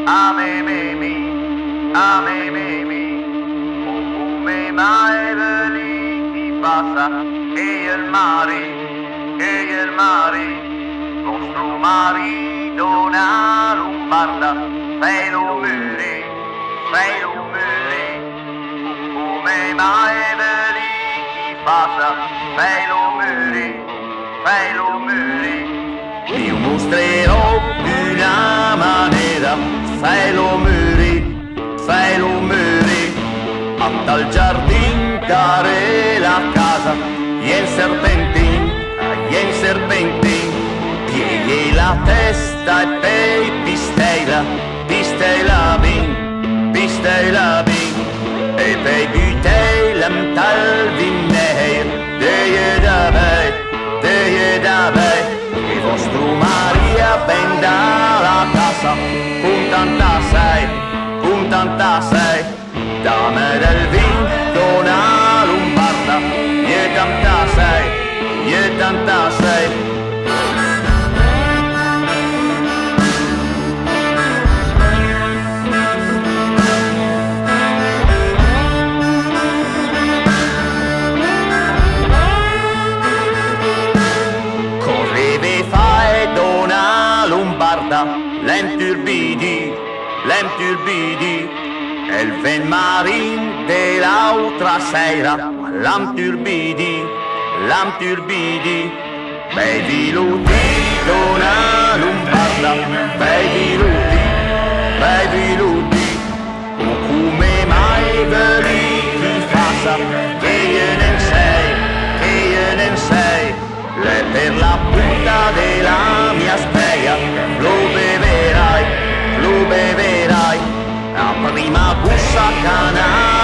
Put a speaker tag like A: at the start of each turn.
A: Ame me mi, ame me mi, come mai lì ti passa e il mare, nostro marito una lombarda, sei lo muri, come mai lì ti passa, sei lo muri, ti mostrerò una maniera, sei lo muri, a tal giardin care la casa, e il serpentin, pieghi la testa e pei pistela bin, e pei butelem tal vinner, de da bei, e vostro Maria ben dalla casa, con tanta sei, dame del vin, dona lombarda, e tanta sei. L'enturbidi, el ven marin de l'altra sera, l'enturbidi, bei viluti d'una lombarda, bei viluti, come mai veliti passa, che io ne sei, le per la punta della mia spea, lo beverai, la prima bussa canale.